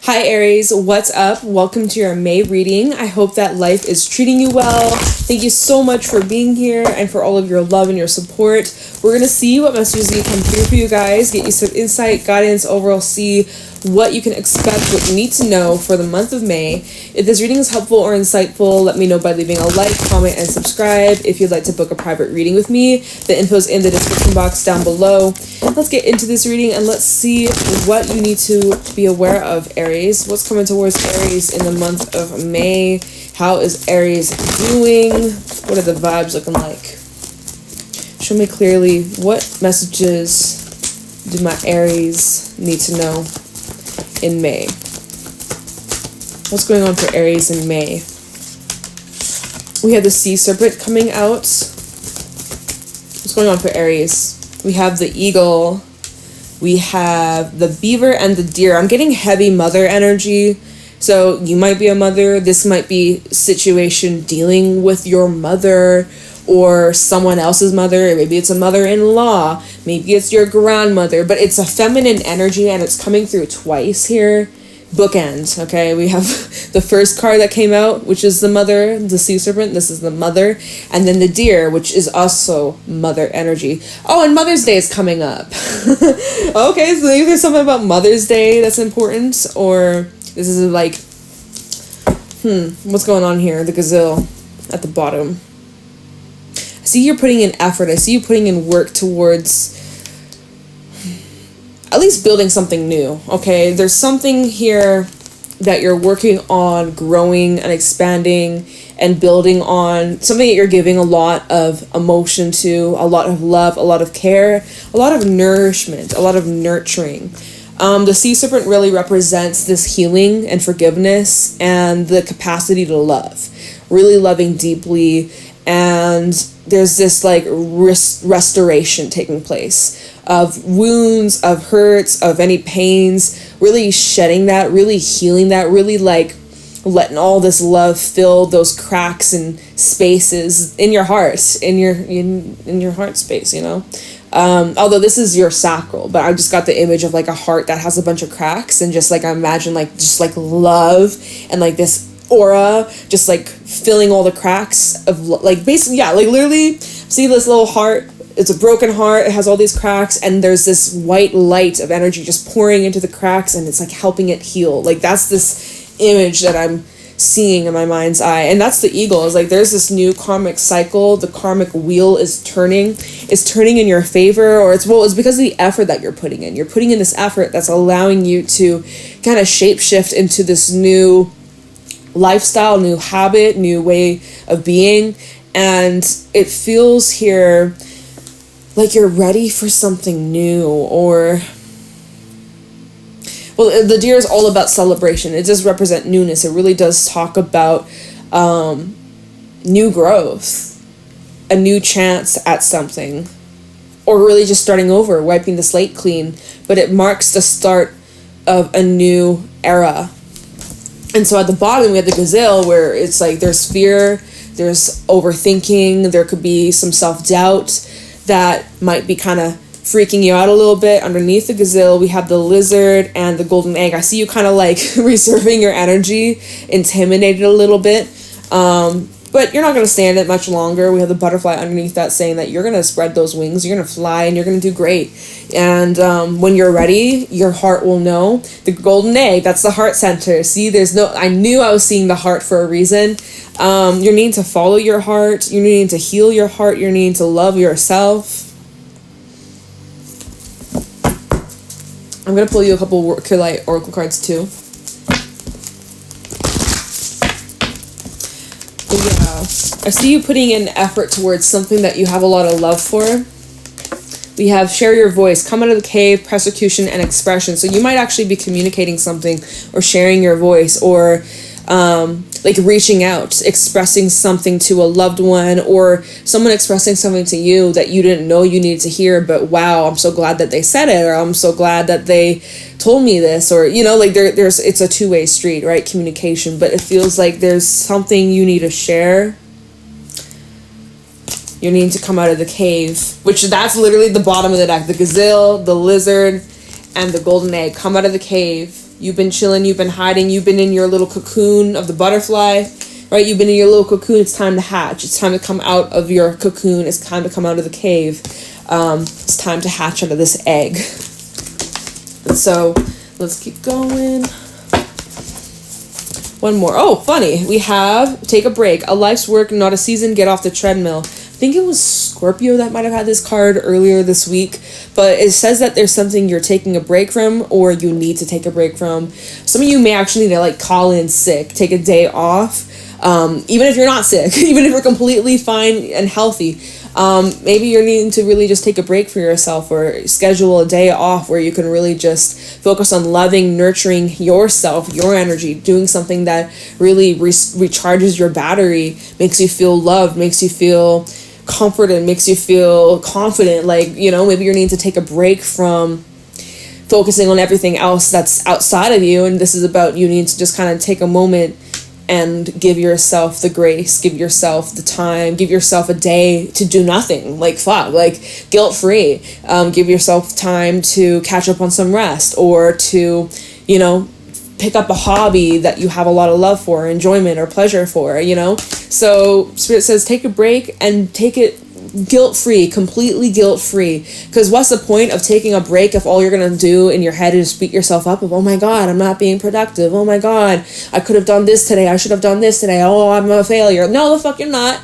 Hi Aries, what's up? Welcome to your May reading. I hope that life is treating you well. Thank you so much for being here and for all of your love and your support. We're going to see what messages you come through for you guys, get you some insight, guidance, overall see what you can expect, what you need to know for the month of May. If this reading is helpful or insightful, let me know by leaving a like, comment, and subscribe. If you'd like to book a private reading with me, the info's in the description box down below. Let's get into this reading and let's see what you need to be aware of, Aries. What's coming towards Aries in the month of May? How is Aries doing? What are the vibes looking like? Show me clearly, what messages do my Aries need to know in May? What's going on for Aries in May? We have the sea serpent coming out. What's going on for Aries? We have the eagle. We have the beaver and the deer. I'm getting heavy mother energy. So you might be a mother. This might be situation dealing with your mother or someone else's mother. Maybe it's a mother-in-law. Maybe it's your grandmother. But it's a feminine energy and it's coming through twice here. Bookends, okay? We have the first card that came out, which is the mother, the sea serpent. This is the mother. And then the deer, which is also mother energy. Oh, and Mother's Day is coming up. Okay, so maybe there's something about Mother's Day that's important. Or this is like, what's going on here? The gazelle at the bottom. I see you're putting in effort. I see you putting in work towards at least building something new, okay? There's something here that you're working on growing and expanding and building on, something that you're giving a lot of emotion to, a lot of love, a lot of care, a lot of nourishment, a lot of nurturing. The sea serpent really represents this healing and forgiveness and the capacity to love, really loving deeply, and there's this like restoration taking place of wounds, of hurts, of any pains, really shedding that, really healing that, really like letting all this love fill those cracks and spaces in your heart, in your heart space, you know. Although this is your sacral, but I just got the image of like a heart that has a bunch of cracks, and just like I imagine like just like love and like this aura just like filling all the cracks of like basically, yeah, like literally see this little heart. It's a broken heart. It has all these cracks, and there's this white light of energy just pouring into the cracks, and it's like helping it heal. Like that's this image that I'm seeing in my mind's eye, and that's the eagle. Is like there's this new karmic cycle. The karmic wheel is turning. It's turning in your favor, or it's because of the effort that you're putting in. You're putting in this effort that's allowing you to kind of shapeshift into this new lifestyle, new habit, new way of being, and it feels here like you're ready for something new. Or well, the deer is all about celebration. It does represent newness. It really does talk about new growth, a new chance at something, or really just starting over, wiping the slate clean. But it marks the start of a new era. And so at the bottom we have the gazelle, where it's like there's fear, there's overthinking, there could be some self-doubt that might be kind of freaking you out a little bit. Underneath the gazelle we have the lizard and the golden egg. I see you kind of like reserving your energy, intimidated a little bit, but you're not going to stand it much longer. We have the butterfly underneath that saying that you're going to spread those wings, you're going to fly, and you're going to do great. And when you're ready, your heart will know. The golden egg, that's the heart center. See, I knew I was seeing the heart for a reason. You're needing to follow your heart. You're needing to heal your heart. You're needing to love yourself. I'm going to pull you a couple Oracle cards too. Yeah, I see you putting in effort towards something that you have a lot of love for. We have share your voice, come out of the cave, persecution, and expression. So you might actually be communicating something or sharing your voice, or like reaching out, expressing something to a loved one, or someone expressing something to you that you didn't know you needed to hear, but wow, I'm so glad that they said it, or I'm so glad that they told me this, or you know, like there's it's a two-way street, right? Communication, but it feels like there's something you need to share. You need to come out of the cave, which that's literally the bottom of the deck. The gazelle, the lizard, and the golden egg come out of the cave. You've been chilling, you've been hiding, you've been in your little cocoon of the butterfly, right? You've been in your little cocoon. It's time to hatch. It's time to come out of your cocoon. It's time to come out of the cave. It's time to hatch out of this egg. And so let's keep going. One more. Oh, funny. We have take a break. A life's work, not a season. Get off the treadmill. I think it was Scorpio that might have had this card earlier this week, but it says that there's something you're taking a break from, or you need to take a break from. Some of you may actually need to like call in sick, take a day off, even if you're not sick, even if you're completely fine and healthy. Maybe you're needing to really just take a break for yourself, or schedule a day off where you can really just focus on loving, nurturing yourself, your energy, doing something that really recharges your battery, makes you feel loved, makes you feel comforted, makes you feel confident. Like, you know, maybe you need to take a break from focusing on everything else that's outside of you, and this is about you need to just kind of take a moment and give yourself the grace, give yourself the time, give yourself a day to do nothing, like fuck, like guilt-free. Give yourself time to catch up on some rest, or to, you know, pick up a hobby that you have a lot of love for, enjoyment or pleasure for, you know? So Spirit says take a break and take it guilt-free, completely guilt-free. Because what's the point of taking a break if all you're going to do in your head is beat yourself up of, oh my God, I'm not being productive. Oh my God, I could have done this today. I should have done this today. Oh, I'm a failure. No, the fuck you're not.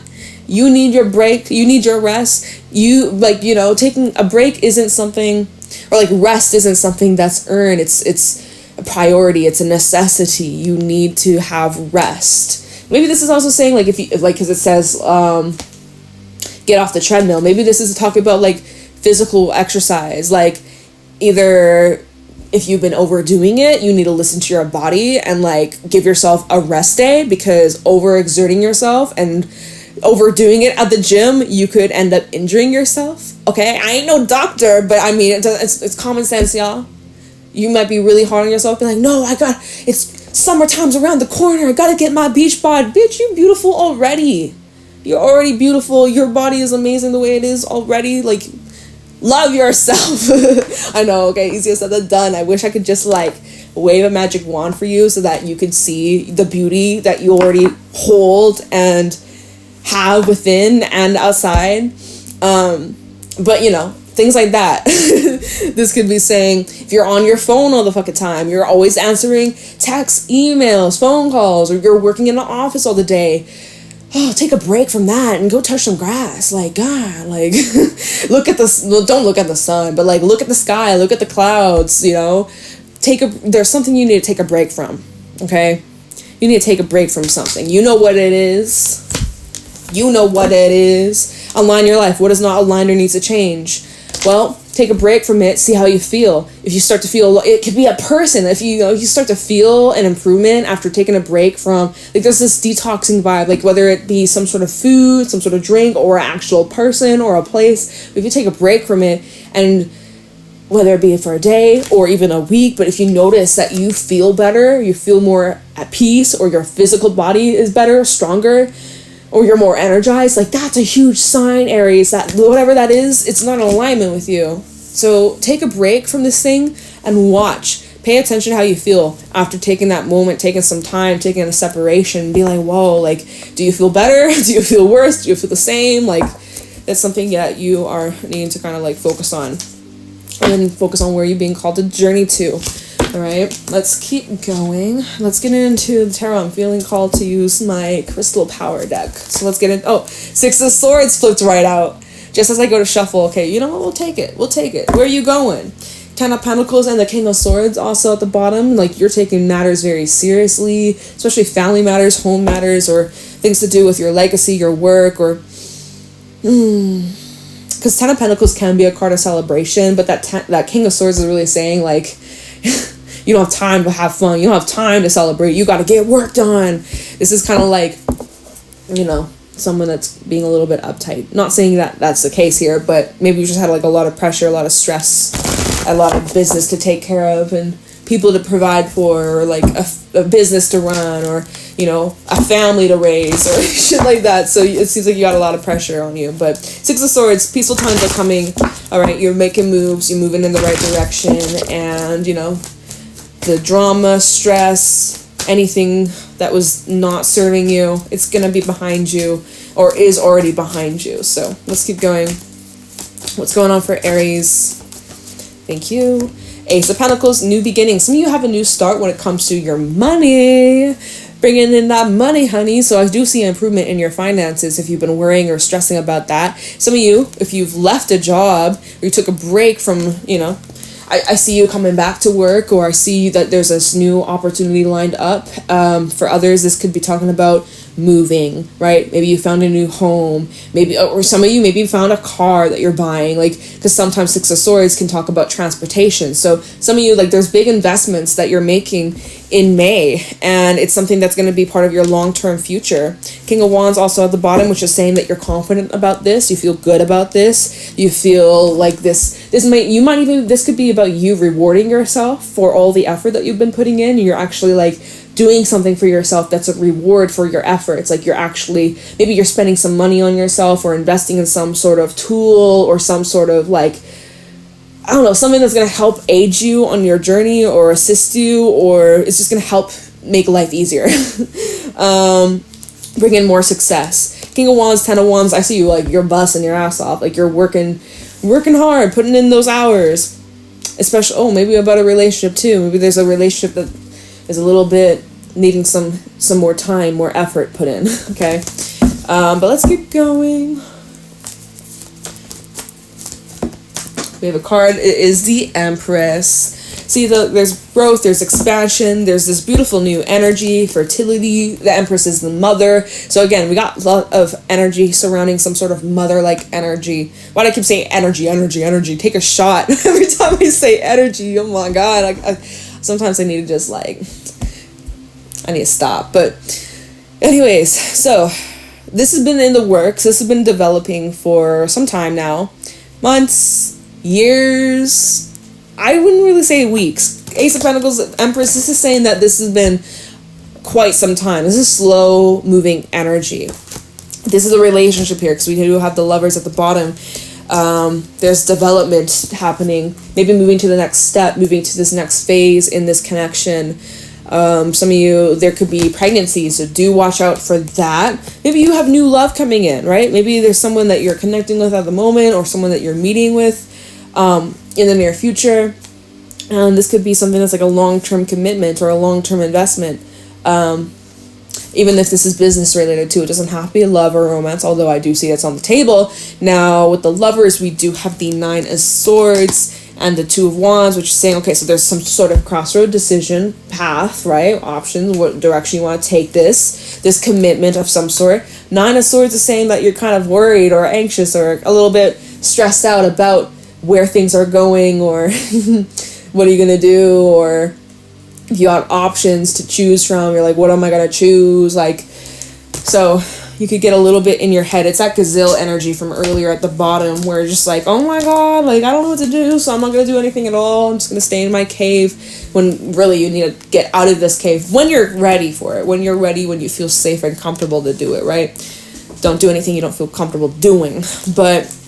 You need your break. You need your rest. You, like, you know, taking a break isn't something, or like rest isn't something that's earned. It's a priority. It's a necessity. You need to have rest. Maybe this is also saying, like, if you, like, because it says, get off the treadmill. Maybe this is talking about like physical exercise. Like, either if you've been overdoing it, you need to listen to your body and like give yourself a rest day, because overexerting yourself and overdoing it at the gym, you could end up injuring yourself. Okay, I ain't no doctor, but I mean, it's common sense, y'all. You might be really hard on yourself, be like, no, it's summertime's around the corner, I gotta get my beach bod. Bitch, you beautiful already. You're already beautiful. Your body is amazing the way it is already. Like, love yourself. I know, okay, easier said than done. I wish I could just like wave a magic wand for you so that you could see the beauty that you already hold and have within and outside. But you know, things like that. This could be saying, if you're on your phone all the fucking time, you're always answering texts, emails, phone calls, or you're working in the office all the day, oh, take a break from that and go touch some grass. Like, God, like, look at the, well, don't look at the sun, but like, look at the sky, look at the clouds, you know, there's something you need to take a break from, okay? You need to take a break from something. You know what it is. You know what it is. Align your life. What is not aligned or needs to change? Well, take a break from it, see how you feel. If you start to feel, it could be a person. If you start to feel an improvement after taking a break from, like, there's this detoxing vibe, like whether it be some sort of food, some sort of drink, or an actual person or a place. If you take a break from it, and whether it be for a day or even a week, but if you notice that you feel better, you feel more at peace, or your physical body is better, stronger, or you're more energized, like, that's a huge sign, Aries, that whatever that is, it's not in alignment with you. So take a break from this thing and watch. Pay attention to how you feel after taking that moment, taking some time, taking a separation. Be like, whoa, like, do you feel better? Do you feel worse? Do you feel the same? Like, that's something that you are needing to kind of like focus on. And then focus on where you're being called to journey to. All right, let's keep going. Let's get into the tarot. I'm feeling called to use my crystal power deck. So let's get in. Oh, Six of Swords flipped right out. Just as I go to shuffle. Okay, you know what? We'll take it. We'll take it. Where are you going? Ten of Pentacles and the King of Swords also at the bottom. Like, you're taking matters very seriously, especially family matters, home matters, or things to do with your legacy, your work, or... Because Ten of Pentacles can be a card of celebration, but that King of Swords is really saying, like... You don't have time to have fun. You don't have time to celebrate. You got to get work done. This is kind of like, you know, someone that's being a little bit uptight. Not saying that that's the case here, but maybe you just had like a lot of pressure, a lot of stress, a lot of business to take care of, and people to provide for, or like a business to run, or, you know, a family to raise, or shit like that. So it seems like you got a lot of pressure on you. But Six of Swords, peaceful times are coming. All right, you're making moves. You're moving in the right direction, and, you know, the drama, stress, anything that was not serving you, it's going to be behind you or is already behind you. So let's keep going. What's going on for Aries? Thank you. Ace of Pentacles, new beginnings. Some of you have a new start when it comes to your money. Bringing in that money, honey. So I do see improvement in your finances if you've been worrying or stressing about that. Some of you, if you've left a job or you took a break from, you know, I see you coming back to work, or I see that there's this new opportunity lined up. For others, this could be talking about moving, right? Maybe you found a new home, maybe, or some of you maybe found a car that you're buying, like, because sometimes Six of Swords can talk about transportation. So some of you, like, there's big investments that you're making in May, and it's something that's going to be part of your long-term future. King of Wands also at the bottom, which is saying that you're confident about this, you feel good about this, you feel like this could be about you rewarding yourself for all the effort that you've been putting in, and you're actually like doing something for yourself that's a reward for your efforts. Like you're actually, maybe you're spending some money on yourself or investing in some sort of tool or some sort of, like, I don't know, something that's going to help aid you on your journey or assist you, or it's just going to help make life easier. Bring in more success. King of Wands, Ten of Wands, I see you, like, you're busting your ass off. Like, you're working hard, putting in those hours. Especially, maybe about a relationship too. Maybe there's a relationship that is a little bit needing some more time, more effort put in. Okay. But let's keep going. We have a card. It is the Empress. See, there's growth, there's expansion, there's this beautiful new energy, fertility. The Empress is the mother. So again, we got a lot of energy surrounding some sort of mother-like energy. Why do I keep saying energy? Take a shot every time I say energy. Oh my God. Sometimes I need to just, like, I need to stop. But anyways, so this has been in the works. This has been developing for some time now. Months, years, I wouldn't really say weeks. Ace of Pentacles, Empress, this is saying that this has been quite some time. This is slow moving energy. This is a relationship here, because we do have the Lovers at the bottom. There's development happening, maybe moving to the next step, moving to this next phase in this connection. Some of you, there could be pregnancy, so do watch out for that. Maybe you have new love coming in, right? Maybe there's someone that you're connecting with at the moment, or someone that you're meeting with in the near future. This could be something that's like a long-term commitment or a long-term investment. Even if this is business related too, it doesn't have to be love or romance, although I do see it's on the table. Now with the Lovers, we do have the Nine of Swords and the Two of Wands, which is saying, okay, so there's some sort of crossroad decision path, right? Options, what direction you want to take this commitment of some sort. Nine of Swords is saying that you're kind of worried or anxious or a little bit stressed out about where things are going, or what are you going to do, or if you have options to choose from, you're like, what am I going to choose? Like, so you could get a little bit in your head. It's that gazelle energy from earlier at the bottom, where you're just like, oh my God, like, I don't know what to do, so I'm not going to do anything at all. I'm just going to stay in my cave, when really you need to get out of this cave when you're ready for it, when you're ready, when you feel safe and comfortable to do it, right? Don't do anything you don't feel comfortable doing. But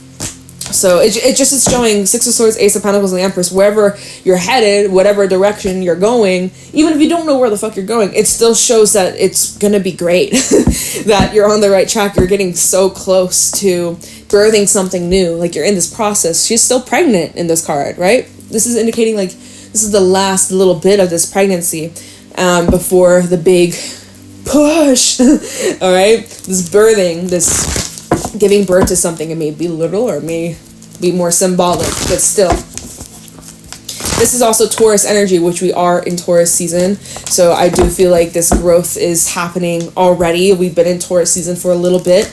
so it's showing Six of Swords, Ace of Pentacles, and the Empress. Wherever you're headed, whatever direction you're going, even if you don't know where the fuck you're going, it still shows that it's gonna be great. That you're on the right track. You're getting so close to birthing something new. Like, you're in this process. She's still pregnant in this card, right? This is indicating, like, this is the last little bit of this pregnancy before the big push. All right, this birthing, this giving birth to something. It may be literal or it may be more symbolic, but still. This is also Taurus energy, which we are in Taurus season. So I do feel like this growth is happening already. We've been in Taurus season for a little bit.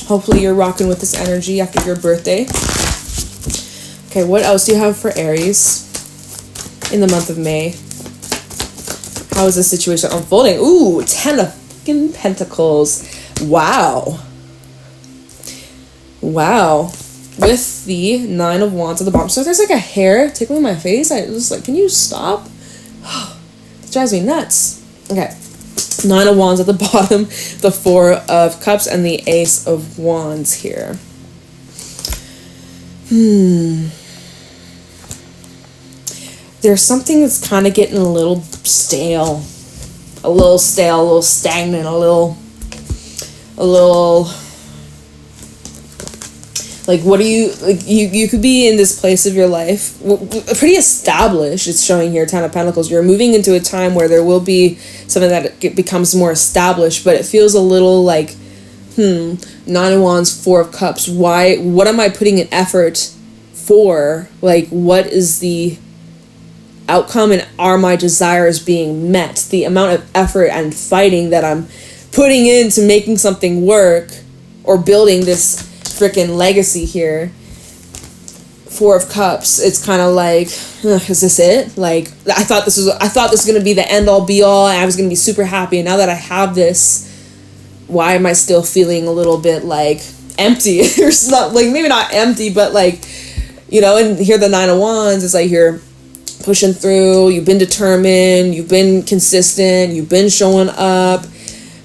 Hopefully you're rocking with this energy after your birthday. Okay, what else do you have for Aries in the month of May? How is this situation unfolding? Ooh, 10 of fucking Pentacles. Wow. With the Nine of Wands at the bottom. So there's like a hair tickling my face. I was like, can you stop? It drives me nuts. Okay. Nine of Wands at the bottom. The Four of Cups and the Ace of Wands here. there's something that's kind of getting a little stale, a little stagnant, a little like, what do you, like, you could be in this place of your life, pretty established. It's showing here, Ten of Pentacles. You're moving into a time where there will be something that becomes more established, but it feels a little like, Nine of Wands, Four of Cups. What am I putting in effort for? Like, what is the outcome, and are my desires being met? The amount of effort and fighting that I'm putting into making something work or building this freaking legacy here. Four of Cups. It's kind of like, is this it? Like, I thought this was going to be the end all be all, and I was going to be super happy, and now that I have this, why am I still feeling a little bit like empty? It's not like, maybe not empty, but like, you know. And here the Nine of Wands is like, you're pushing through, you've been determined, you've been consistent, you've been showing up.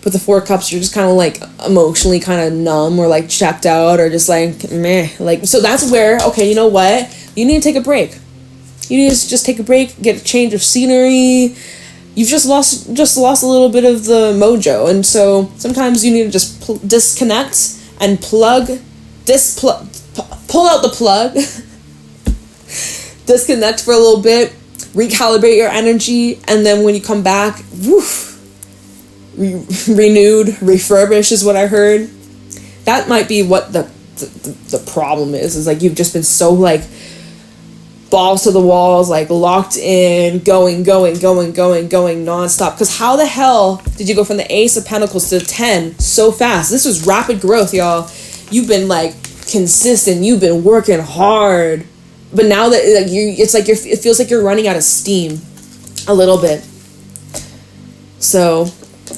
But the Four of Cups, you're just kind of like emotionally kind of numb, or like checked out, or just like meh. Like, so that's where, okay, you know what? You need to take a break. You need to just take a break, get a change of scenery. You've just lost a little bit of the mojo, and so sometimes you need to just disconnect and pull out the plug, disconnect for a little bit, recalibrate your energy, and then when you come back, renewed, refurbished is what I heard. That might be what the problem is like, you've just been so like balls to the walls, like locked in, going nonstop. Because how the hell did you go from the Ace of Pentacles to 10 so fast? This was rapid growth, y'all. You've been like consistent, you've been working hard, but now that like it feels like you're running out of steam a little bit. So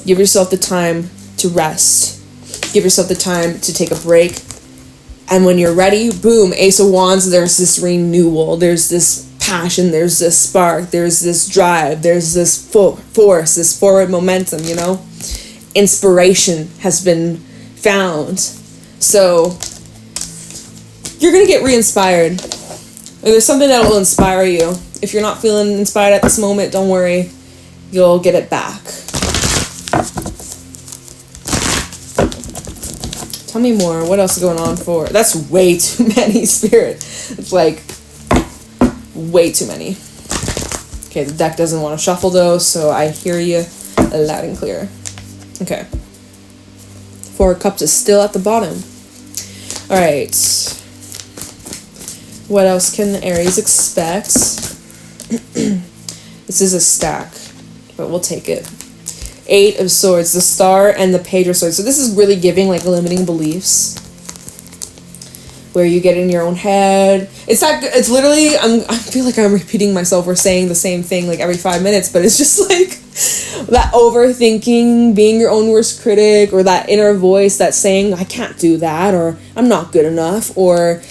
give yourself the time to rest. Give yourself the time to take a break. And when you're ready, boom, Ace of Wands, there's this renewal. There's this passion. There's this spark. There's this drive. There's this force, this forward momentum, you know? Inspiration has been found. So you're going to get re-inspired. There's something that will inspire you. If you're not feeling inspired at this moment, don't worry. You'll get it back. Tell me more. What else is going on for? That's way too many, Spirit. It's like way too many. Okay, the deck doesn't want to shuffle though, so I hear you loud and clear. Okay. Four of Cups is still at the bottom. All right. What else can Aries expect? This is a stack, but we'll take it. Eight of Swords, the Star, and the Page of Swords. So this is really giving like limiting beliefs, where you get in your own head. It's literally, I feel like I'm repeating myself or saying the same thing like every 5 minutes, but it's just like that overthinking, being your own worst critic, or that inner voice that's saying, I can't do that, or I'm not good enough, or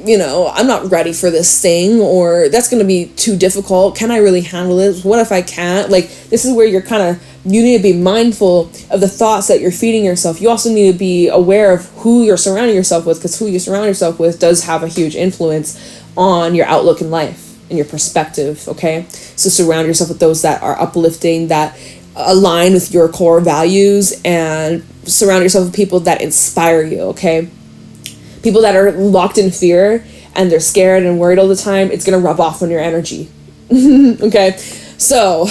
you know, I'm not ready for this thing, or that's going to be too difficult. Can I really handle it? What if I can't? Like, this is where you need to be mindful of the thoughts that you're feeding yourself. You also need to be aware of who you're surrounding yourself with, because who you surround yourself with does have a huge influence on your outlook in life and your perspective, okay? So surround yourself with those that are uplifting, that align with your core values, and surround yourself with people that inspire you, okay? People that are locked in fear and they're scared and worried all the time, it's going to rub off on your energy. Okay, so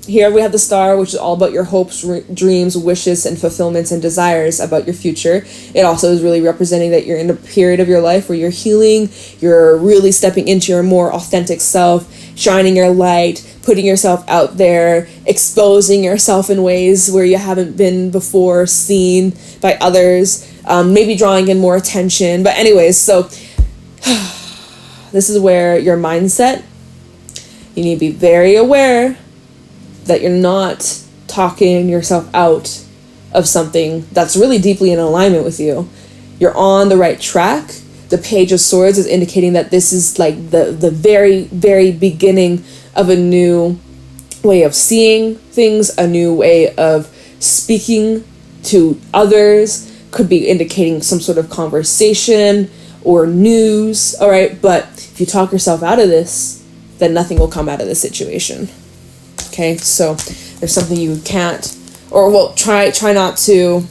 here we have the Star, which is all about your hopes, dreams, wishes, and fulfillments and desires about your future. It also is really representing that you're in a period of your life where you're healing, you're really stepping into your more authentic self, shining your light, putting yourself out there, exposing yourself in ways where you haven't been before seen by others. Maybe drawing in more attention. But anyways, so this is where your mindset, you need to be very aware that you're not talking yourself out of something that's really deeply in alignment with you. You're on the right track. The Page of Swords is indicating that this is like the very, very beginning of a new way of seeing things, a new way of speaking to others. Could be indicating some sort of conversation or news, all right? But if you talk yourself out of this, then nothing will come out of the situation. Okay, so there's something you can't, or well, try not to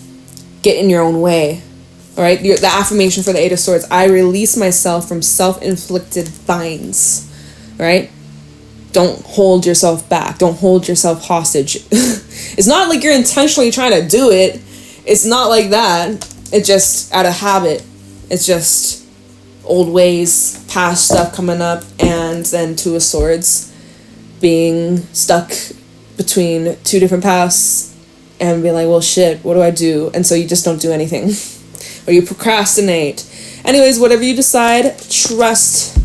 get in your own way. All right, the affirmation for the Eight of Swords: I release myself from self-inflicted binds. Right? Don't hold yourself back. Don't hold yourself hostage. It's not like you're intentionally trying to do it. It's not like that. It's just out of habit. It's just old ways, past stuff coming up, and then Two of Swords being stuck between two different paths and being like, well, shit, what do I do? And so you just don't do anything. Or you procrastinate. Anyways, whatever you decide, trust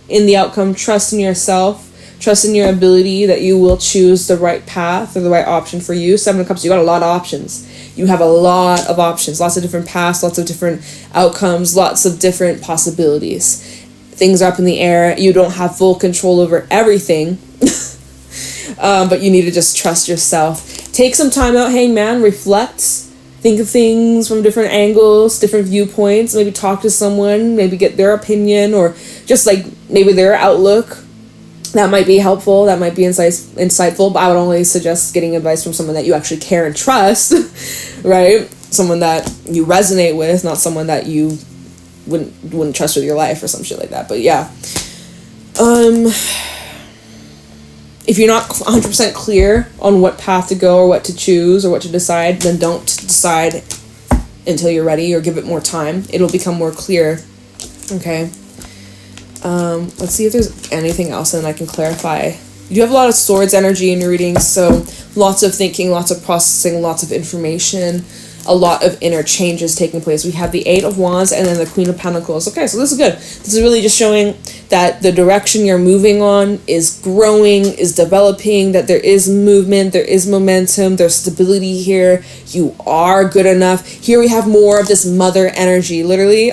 in the outcome, trust in yourself, trust in your ability that you will choose the right path or the right option for you. Seven of Cups, you got a lot of options. You have a lot of options, lots of different paths, lots of different outcomes, lots of different possibilities. Things are up in the air. You don't have full control over everything, but you need to just trust yourself. Take some time out, Hangman, reflect, think of things from different angles, different viewpoints, maybe talk to someone, maybe get their opinion, or just like maybe their outlook. That might be helpful, that might be insightful, but I would only suggest getting advice from someone that you actually care and trust, right? Someone that you resonate with, not someone that you wouldn't trust with your life or some shit like that. But yeah. If you're not 100% clear on what path to go or what to choose or what to decide, then don't decide until you're ready, or give it more time. It'll become more clear. Okay. Let's see if there's anything else and I can clarify. You do have a lot of Swords energy in your readings, so lots of thinking, lots of processing, lots of information, a lot of interchanges taking place. We have the Eight of Wands and then the Queen of Pentacles. Okay, so this is good. This is really just showing that the direction you're moving on is growing, is developing, that there is movement, there is momentum, there's stability here. You are good enough. Here we have more of this mother energy, literally.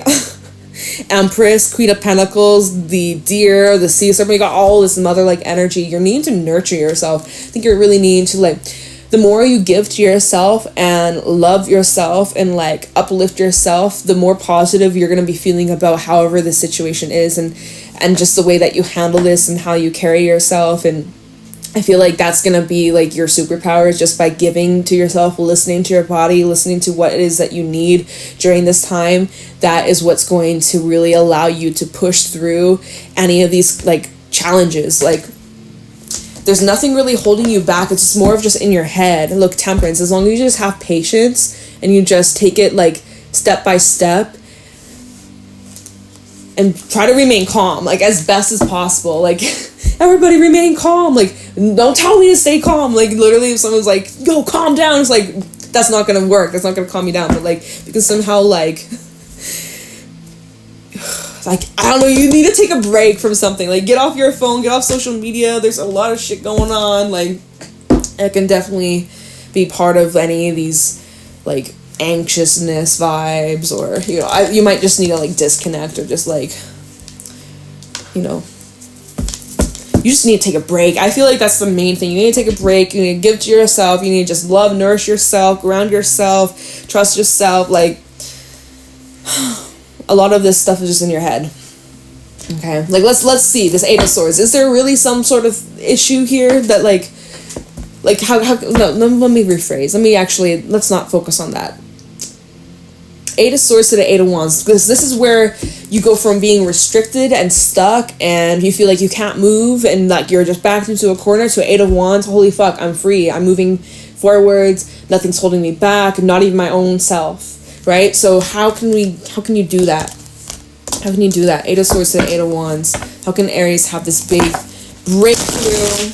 Empress, Queen of Pentacles, the Deer, the Sea Serpent. You got all this mother-like energy. You're needing to nurture yourself. I think you're really needing to, like, the more you give to yourself and love yourself and like uplift yourself, the more positive you're going to be feeling about however the situation is, and just the way that you handle this and how you carry yourself. And I feel like that's going to be like your superpowers, just by giving to yourself, listening to your body, listening to what it is that you need during this time. That is what's going to really allow you to push through any of these like challenges. Like, there's nothing really holding you back. It's just more of just in your head. Look, Temperance, as long as you just have patience and you just take it like step by step and try to remain calm, like as best as possible. Like, everybody remain calm. Like, don't tell me to stay calm. Like, literally if someone's like, yo, calm down, it's like, that's not gonna work. That's not gonna calm you down. But like, because somehow like I don't know, you need to take a break from something. Like, get off your phone, get off social media. There's a lot of shit going on. Like, it can definitely be part of any of these like anxiousness vibes, or you know, you might just need to like disconnect, or just like, you know, you just need to take a break. I feel like that's the main thing. You need to take a break. You need to give to yourself. You need to just love, nourish yourself, ground yourself, trust yourself. Like, a lot of this stuff is just in your head. Okay, like let's see this Eight of Swords. Is there really some sort of issue here that like how no, let me rephrase. Let's not focus on that. Eight of Swords to the Eight of Wands, because this is where you go from being restricted and stuck and you feel like you can't move and like you're just backed into a corner, to Eight of Wands. Holy fuck, I'm free. I'm moving forwards. Nothing's holding me back, not even my own self. Right? So how can you do that? How can you do that? Eight of Swords to the Eight of Wands. How can Aries have this big breakthrough?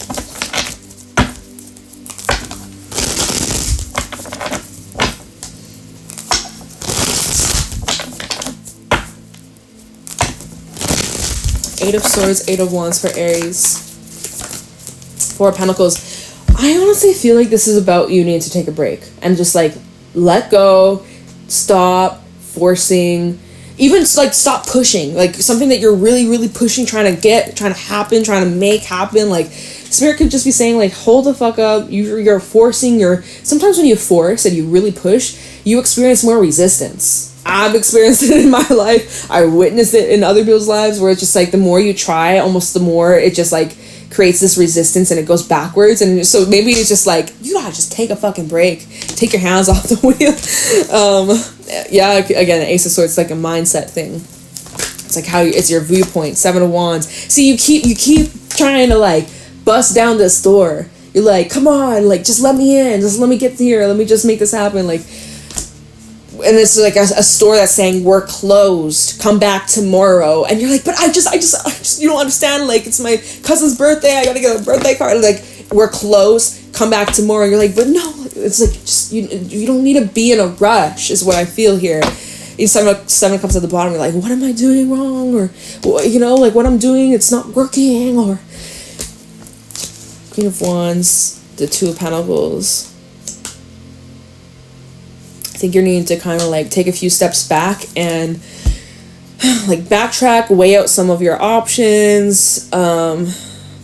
Eight of Swords, Eight of Wands for Aries. Four of Pentacles. I honestly feel like this is about you needing to take a break and just like let go. Stop forcing, even like stop pushing, like something that you're really pushing, trying to happen, trying to make happen. Like, Spirit could just be saying like, hold the fuck up. You're forcing. Sometimes when you force and you really push, you experience more resistance. I've experienced it in my life. I witnessed it in other people's lives where it's just like the more you try, almost the more it just like creates this resistance and it goes backwards. And so maybe it's just like, you gotta just take a fucking break. Take your hands off the wheel. Yeah, again, Ace of Swords, it's like a mindset thing. It's like it's your viewpoint. 7 of Wands. See, you keep trying to like bust down this door. You're like, come on, like just let me in. Just let me get here. Let me just make this happen. Like, and it's like a store that's saying we're closed, come back tomorrow, and you're like, but I just you don't understand, like it's my cousin's birthday, I gotta get a birthday card, like we're closed, come back tomorrow. You're like, but no, it's like just you don't need to be in a rush is what I feel here. Seven comes at the bottom, you're like, what am I doing wrong, or you know, like what I'm doing, it's not working. Or Queen of Wands, the 2 of Pentacles. I think you're needing to kind of like take a few steps back and like backtrack, weigh out some of your options. Let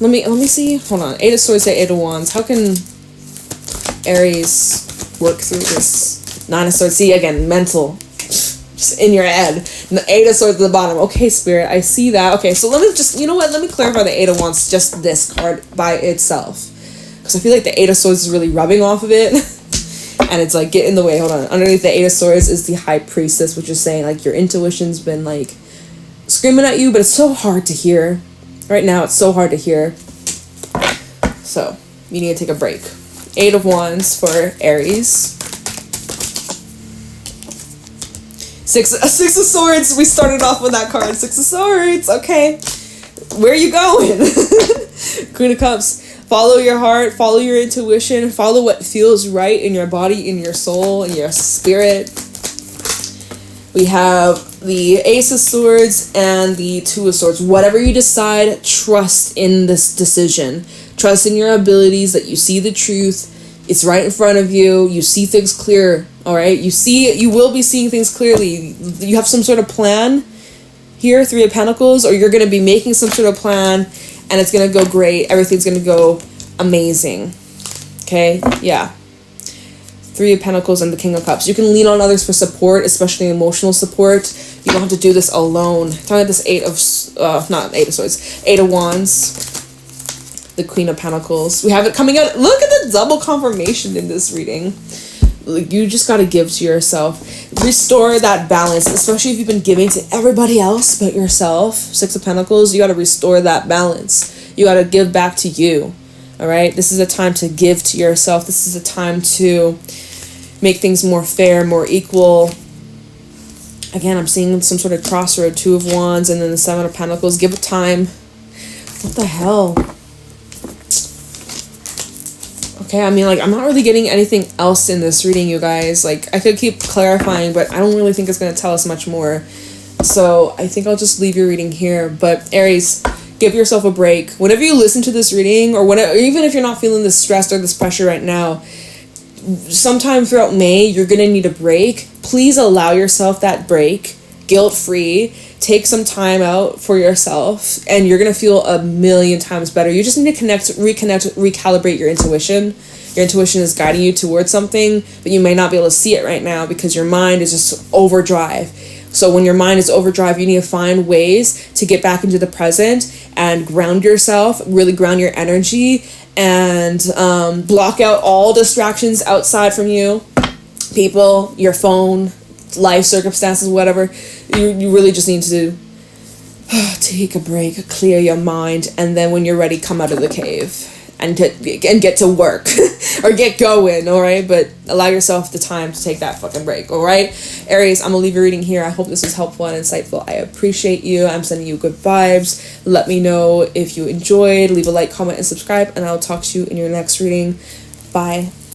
me see. Hold on. 8 of Swords to 8 of Wands. How can Aries work through this? 9 of Swords. See, again, mental. Just in your head. The 8 of Swords at the bottom. Okay, Spirit, I see that. Okay, so let me just, you know what? Let me clarify the 8 of Wands, just this card by itself. Because I feel like the 8 of Swords is really rubbing off of it. And it's like, get in the way. Hold on. Underneath the 8 of Swords is the High Priestess, which is saying like your intuition's been like screaming at you, but it's so hard to hear. Right now, it's so hard to hear. So, you need to take a break. 8 of Wands for Aries. 6 of Swords. We started off with that card. 6 of Swords. Okay. Where are you going? Queen of Cups. Follow your heart, follow your intuition, follow what feels right in your body, in your soul, in your spirit. We have the Ace of Swords and the 2 of Swords. Whatever you decide, trust in this decision. Trust in your abilities, that you see the truth. It's right in front of you. You see things clear, all right? You will be seeing things clearly. You have some sort of plan here, 3 of Pentacles, or you're going to be making some sort of plan. And it's going to go great. Everything's going to go amazing. Okay? Yeah. 3 of Pentacles and the King of Cups. You can lean on others for support, especially emotional support. You don't have to do this alone. Talking about this 8 of... not 8 of Swords. 8 of Wands. The Queen of Pentacles. We have it coming out. Look at the double confirmation in this reading. You just got to give to yourself. Restore that balance, especially if you've been giving to everybody else but yourself. 6 of Pentacles, you got to restore that balance. You got to give back to you. All right? This is a time to give to yourself. This is a time to make things more fair, more equal. Again, I'm seeing some sort of crossroad. 2 of Wands and then the 7 of Pentacles. Give it time. What the hell? Okay, I mean, like, I'm not really getting anything else in this reading, you guys. Like, I could keep clarifying, but I don't really think it's going to tell us much more. So, I think I'll just leave your reading here. But, Aries, give yourself a break. Whenever you listen to this reading, or whenever, even if you're not feeling this stress or this pressure right now, sometime throughout May, you're going to need a break. Please allow yourself that break, guilt-free. Take some time out for yourself and you're going to feel a million times better. You just need to recalibrate your intuition. Your intuition is guiding you towards something, but you may not be able to see it right now because your mind is just overdrive. So when your mind is overdrive, you need to find ways to get back into the present and ground yourself, really ground your energy, and block out all distractions outside from you. People, your phone, life circumstances, whatever. You really just need to take a break, clear your mind, and then when you're ready, come out of the cave and get to work or get going, all right? But allow yourself the time to take that fucking break, all right? Aries, I'm gonna leave your reading here. I hope this was helpful and insightful. I appreciate you. I'm sending you good vibes. Let me know if you enjoyed. Leave a like, comment, and subscribe, and I'll talk to you in your next reading. Bye.